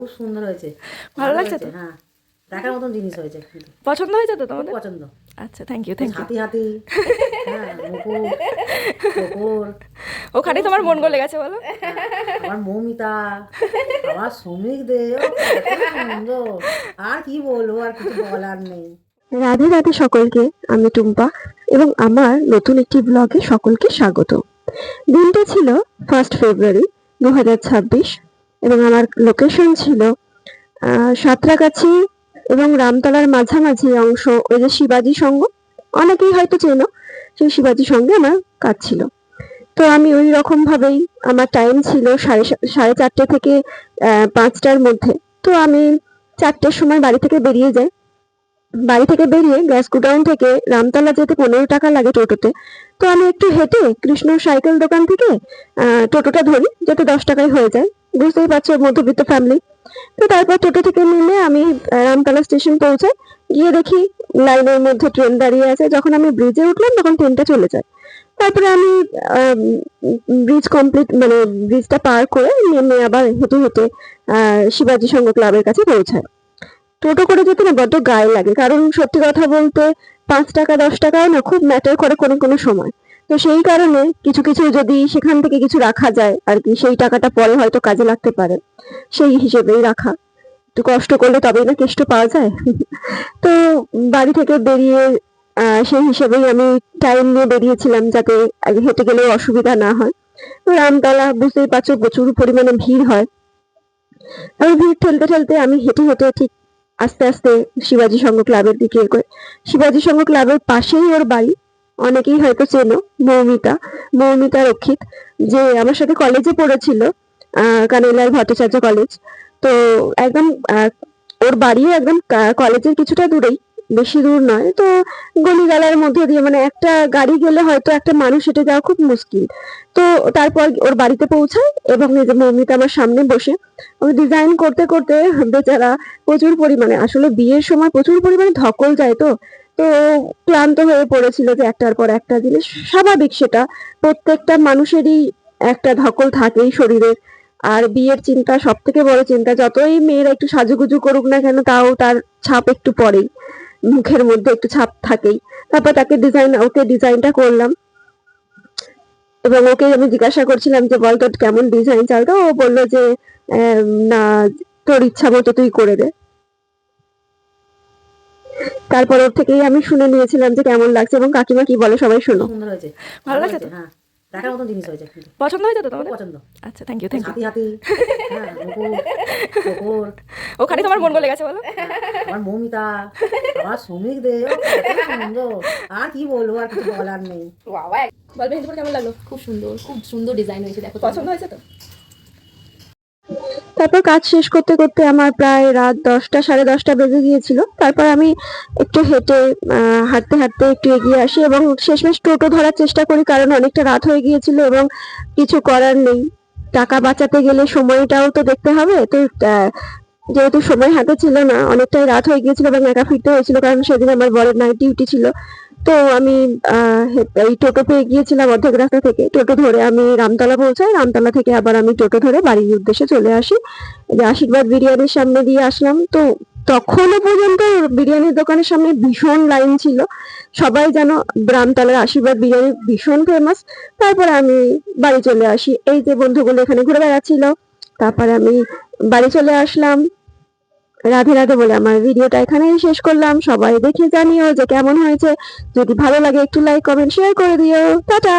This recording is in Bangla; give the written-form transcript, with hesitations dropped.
খুব সুন্দর হয়েছে। ভালো লাগছে তো? হ্যাঁ, দেখার মতন জিনিস হয়েছে কিন্তু। পছন্দ হয়েছে তো খুব তোমাদের? পছন্দ। আচ্ছা, থ্যাংক ইউ থ্যাংক ইউ। হাতি হাতি, হ্যাঁ, মুকুর, টোপর, ওখানেই তোমার মন গলে গেছে বলো? আমার মৌমিতা, আমার শ্রমিক দে, ও কত সুন্দর। আর কি বলবো, আর কিছু বলার নেই। রাধে রাধে সকলকে, আমি টুম্পা এবং আমার নতুন একটি ব্লগে সকলকে স্বাগত। দিনটা ছিল 1 ফেব্রুয়ারি 2026 এবং আমার লোকেশন ছিল সাঁতরাগাছি এবং রামতলার মাঝামাঝি অংশ, ওই যে শিবাজি সংঘ, অনেকেই হয়তো চেনো, সেই শিবাজি সঙ্গে আমার কাজ ছিল। তো আমি ওই রকম ভাবেই, আমার টাইম ছিল সাড়ে চারটে থেকে 5টার মধ্যে। তো আমি 4টের সময় বাড়ি থেকে বেরিয়ে যাই। বাড়ি থেকে বেরিয়ে গ্যাস গোডাউন থেকে রামতলা যেতে 15 টাকা লাগে টোটোতে। তো আমি একটু হেঁটে কৃষ্ণ সাইকেল দোকান থেকে টোটোটা ধরি, যাতে 10 টাকায় হয়ে যায়। বুঝতেই পারছো, মধ্যবিত্ত ফ্যামিলি। তো তারপর টোটো থেকে নেমে আমি রামতলা স্টেশন পৌঁছাই। গিয়ে দেখি লাইনের মধ্যে ট্রেন দাঁড়িয়ে আছে। যখন আমি ব্রিজে উঠলাম তখন ট্রেনটা চলে যায়। তারপরে আমি ব্রিজ কমপ্লিট, মানে ব্রিজটা পার করে নেমে আবার হেঁটে হেঁটে শিবাজি সংঘ ক্লাবের কাছে পৌঁছাই। টোটো করে যেতে না বড্ড গায়ে লাগে, কারণ সত্যি কথা বলতে 5 টাকা 10 টাকাও না খুব ম্যাটার করে কোনো কোনো সময়। তো সেই কারণে কিছু কিছু যদি সেখান থেকে কিছু রাখা যায় আর কি, সেই টাকাটা পরে হয়তো কাজে লাগতে পারে, সেই হিসেবেই রাখা। একটু কষ্ট করলে তবেই না কেষ্ট পাওয়া যায়। তো বাড়ি থেকে বেরিয়ে সেই হিসেবেই আমি টাইম নিয়ে বেরিয়েছিলাম, যাতে আগে হেঁটে গেলেও অসুবিধা না হয়। তো রামতলা বুঝতেই পারছো, প্রচুর পরিমাণে ভিড় হয়। আমি ভিড় ঠেলতে ঠেলতে আমি হেঁটে হেঁটে ঠিক আস্তে আস্তে শিবাজি সংঘ ক্লাবের দিকে এগোই। শিবাজি সংঘ ক্লাবের পাশেই ওর বাড়ি। অনেকেই হয়তো চেনো, মৌমিতা, মৌমিতা রক্ষিত, যে আমার সাথে কলেজে পড়েছিল, কানাইলাল ভট্টাচার্য কলেজ। তো একদম ওর বাড়িও একদম কলেজের কিছুটা দূরেই, বেশি দূর নয়। তো গলিগালার মধ্যে দিয়ে, মানে একটা গাড়ি গেলে হয়তো একটা মানুষ হেঁটে যাওয়া খুব মুশকিল। তো তারপর ওর বাড়িতে পৌঁছাই এবং এই যে মৌমিতা আমার সামনে বসে ওই ডিজাইন করতে করতে, বেচারা প্রচুর পরিমাণে, আসলে বিয়ের সময় প্রচুর পরিমাণে ধকল যায়, তো তো ক্লান্ত হয়ে পড়েছিল, যে একটার পর একটা জিনিস। স্বাভাবিক সেটা, প্রত্যেকটা মানুষেরই একটা ধকল থাকেই শরীরে। আর বিয়ের চিন্তা সব থেকে বড় চিন্তা, যতই মেয়েরা একটু সাজুগুজু করুক না কেন, তাও তার ছাপ একটু পড়েই, মুখের মধ্যে একটু ছাপ থাকেই। তারপর ওকে ডিজাইনটা করলাম এবং ওকে আমি জিজ্ঞাসা করছিলাম যে বল তোর কেমন ডিজাইন চাই। তো ও বললো যে না, তোর ইচ্ছা মতো তুই করে দে। তারপর ওর থেকেই আমি শুনে নিয়েছিলাম যে কেমন লাগছে এবং কাকিমা কি বলে সবাই খুব শোনো। সুন্দর হয়েছে। ভালো লাগছে তো? হ্যাঁ, দেখার মতন জিনিস হয়েছে কিন্তু। পছন্দ হয়েছে তো খুব তোমাদের? পছন্দ। আচ্ছা, থ্যাংক ইউ থ্যাংক ইউ। হাতি হাতি, হ্যাঁ, মুকুর, টোপর, ওখানেই তোমার মন গলে গেছে বলো? আমার মৌমিতা, আমার শ্রমিক দে, ও কত সুন্দর। আর কি বলবো, আর কিছু বলার নেই। বল মেহেন্দিপুর কেমন লাগলো? খুব সুন্দর, খুব সুন্দর ডিজাইন হয়েছে, দেখো পছন্দ হয়েছে তো? তারপর কাজ শেষ করতে করতে আমার প্রায় রাত 10টা সাড়ে 10টা বেজে গিয়েছিল। তারপর আমি একটু হেঁটে হাঁটতে হাঁটতে একটু এগিয়ে আসি এবং শেষমেশ টোটো ধরার চেষ্টা করি, কারণ অনেকটা রাত হয়ে গিয়েছিল এবং কিছু করার নেই। টাকা বাঁচাতে গেলে সময়টাও তো দেখতে হবে। তো যেহেতু সময় হাতে ছিল না, অনেকটাই রাত হয়ে গিয়েছিল এবং একা ফিরতে হয়েছিল, কারণ সেদিন আমার বরের নাইট ডিউটি ছিল। তো আমি এই টোটো পেয়ে গিয়েছিলাম অর্ধেক রাস্তা থেকে। টোটো ধরে আমি রামতলা পৌঁছাই। রামতলা থেকে আবার আমি টোটো ধরে বাড়ির উদ্দেশ্যে চলে আসি। যে আশীর্বাদ বিরিয়ানির সামনে দিয়ে আসলাম। তো তখনও পর্যন্ত বিরিয়ানির দোকানের সামনে ভীষণ লাইন ছিল। সবাই যেন রামতলার আশীর্বাদ বিরিয়ানি ভীষণ ফেমাস। তারপরে আমি বাড়ি চলে আসি। এই যে বন্ধুগুলো এখানে ঘুরে বেড়াচ্ছিল। তারপরে আমি বাড়ি চলে আসলাম। রাধে রাধে বলে আমার ভিডিওটা এখানেই শেষ করলাম। সবাই দেখে জানিও যে কেমন হয়েছে। যদি ভালো লাগে একটু লাইক কমেন্ট শেয়ার করে দিও। টাটা।